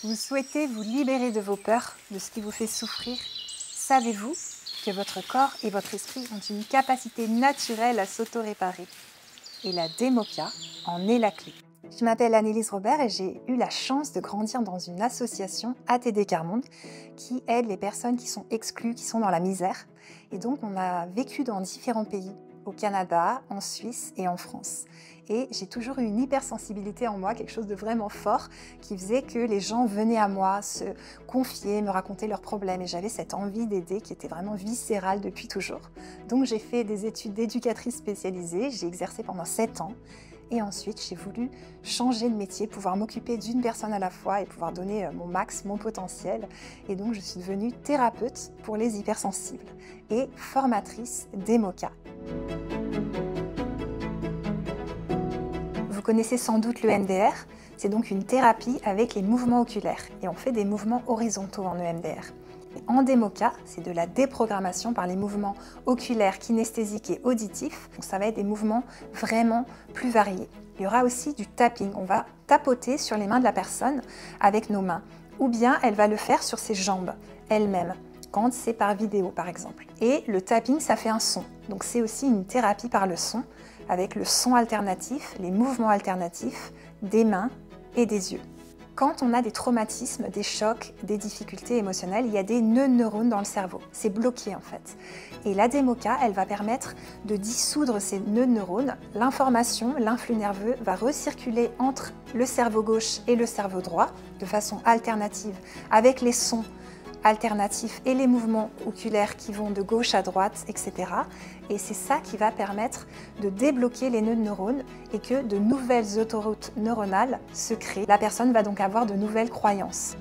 Vous souhaitez vous libérer de vos peurs, de ce qui vous fait souffrir. Savez-vous que votre corps et votre esprit ont une capacité naturelle à s'auto-réparer? Et la Démoka en est la clé. Je m'appelle Annelise Robert et j'ai eu la chance de grandir dans une association ATD Quart Monde qui aide les personnes qui sont exclues, qui sont dans la misère. Et donc on a vécu dans différents pays, au Canada, en Suisse et en France. Et j'ai toujours eu une hypersensibilité en moi, quelque chose de vraiment fort, qui faisait que les gens venaient à moi, se confier, me raconter leurs problèmes. Et j'avais cette envie d'aider qui était vraiment viscérale depuis toujours. Donc j'ai fait des études d'éducatrice spécialisée, j'ai exercé pendant 7 ans. Et ensuite, j'ai voulu changer de métier, pouvoir m'occuper d'une personne à la fois et pouvoir donner mon max, mon potentiel. Et donc, je suis devenue thérapeute pour les hypersensibles et formatrice Démoka. Vous connaissez sans doute le EMDR, c'est donc une thérapie avec les mouvements oculaires. Et on fait des mouvements horizontaux en EMDR. En Démoka, c'est de la déprogrammation par les mouvements oculaires, kinesthésiques et auditifs. Donc ça va être des mouvements vraiment plus variés. Il y aura aussi du tapping. On va tapoter sur les mains de la personne avec nos mains. Ou bien elle va le faire sur ses jambes elle-même, quand c'est par vidéo par exemple. Et le tapping, ça fait un son. Donc c'est aussi une thérapie par le son, avec le son alternatif, les mouvements alternatifs des mains et des yeux. Quand on a des traumatismes, des chocs, des difficultés émotionnelles, il y a des nœuds de neurones dans le cerveau. C'est bloqué en fait. Et la Démoka, elle va permettre de dissoudre ces nœuds de neurones. L'information, l'influx nerveux va recirculer entre le cerveau gauche et le cerveau droit de façon alternative avec les sons alternatifs et les mouvements oculaires qui vont de gauche à droite, etc. Et c'est ça qui va permettre de débloquer les nœuds de neurones et que de nouvelles autoroutes neuronales se créent. La personne va donc avoir de nouvelles croyances.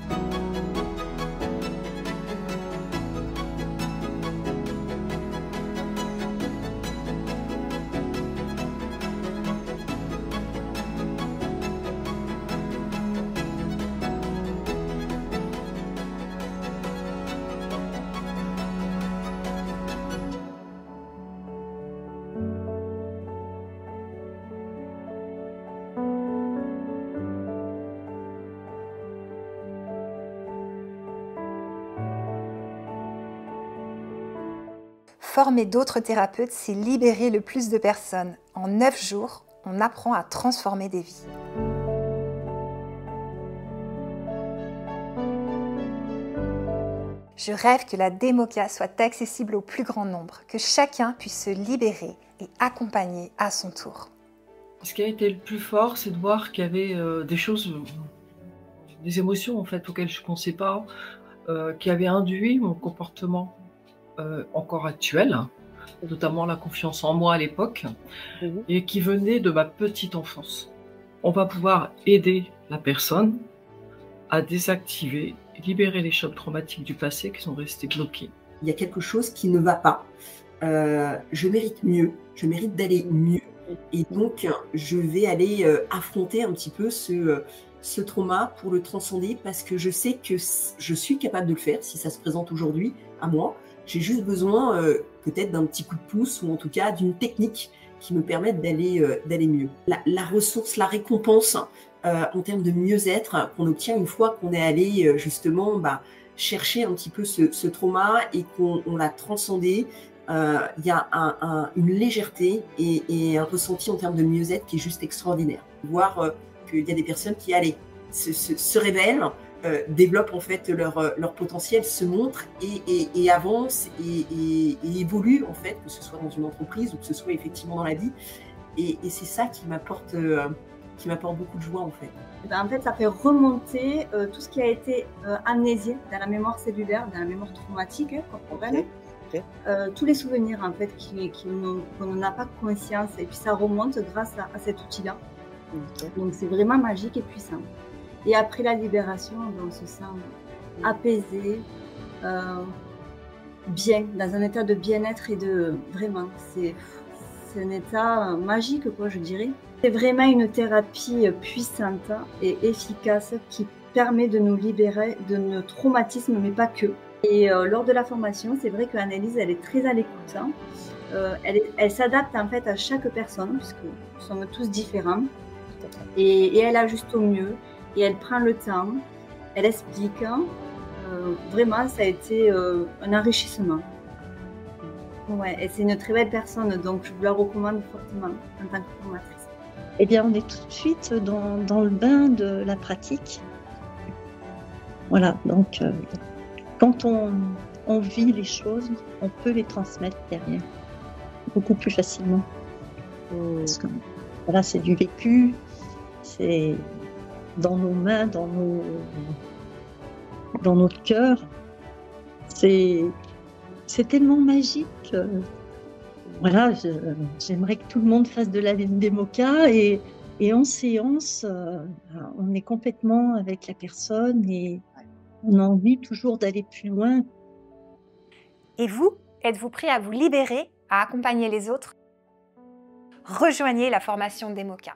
Former d'autres thérapeutes, c'est libérer le plus de personnes. En 9 jours, on apprend à transformer des vies. Je rêve que la Démoka soit accessible au plus grand nombre, que chacun puisse se libérer et accompagner à son tour. Ce qui a été le plus fort, c'est de voir qu'il y avait des choses, des émotions en fait auxquelles je ne pensais pas, qui avaient induit mon comportement encore actuel, notamment la confiance en moi à l'époque, et qui venait de ma petite enfance. On va pouvoir aider la personne à désactiver, libérer les chocs traumatiques du passé qui sont restés bloqués. Il y a quelque chose qui ne va pas. Je mérite mieux, je mérite d'aller mieux. Et donc, je vais aller affronter un petit peu ce trauma pour le transcender parce que je sais que je suis capable de le faire si ça se présente aujourd'hui à moi. J'ai juste besoin peut-être d'un petit coup de pouce ou en tout cas d'une technique qui me permette d'aller mieux. La ressource, la récompense en termes de mieux-être qu'on obtient une fois qu'on est allé justement chercher un petit peu ce trauma et qu'on l'a transcendé. Il y a une légèreté et un ressenti en termes de mieux-être qui est juste extraordinaire. Voir qu'il y a des personnes qui se révèlent, développent en fait leur potentiel, se montrent et avancent et évoluent en fait, que ce soit dans une entreprise ou que ce soit effectivement dans la vie. Et c'est ça qui m'apporte beaucoup de joie en fait. En fait, ça fait remonter tout ce qui a été amnésié dans la mémoire cellulaire, dans la mémoire traumatique corporelle. Okay. Tous les souvenirs en fait qu'on n'a pas conscience et puis ça remonte grâce à cet outil-là. Okay. Donc c'est vraiment magique et puissant. Et après la libération, on se sent apaisé, bien, dans un état de bien-être et de vraiment, c'est un état magique quoi, je dirais. C'est vraiment une thérapie puissante et efficace qui permet de nous libérer de nos traumatismes, mais pas que. Et lors de la formation, c'est vrai qu'Annelise, elle est très à l'écoute. Hein. Elle s'adapte en fait à chaque personne, puisque nous sommes tous différents. Et elle ajuste au mieux. Et elle prend le temps elle explique. Vraiment, ça a été un enrichissement. Ouais, et c'est une très belle personne, donc je vous la recommande fortement en tant que formatrice. Eh bien, on est tout de suite dans le bain de la pratique. Voilà, donc quand on vit les choses, on peut les transmettre derrière, beaucoup plus facilement. Parce que voilà, c'est du vécu, c'est dans nos mains, dans notre cœur. C'est tellement magique. Voilà, j'aimerais que tout le monde fasse de la démoca et en séance, on est complètement avec la personne et on a envie toujours d'aller plus loin. Et vous, êtes-vous prêt à vous libérer, à accompagner les autres? Rejoignez la formation Démoca.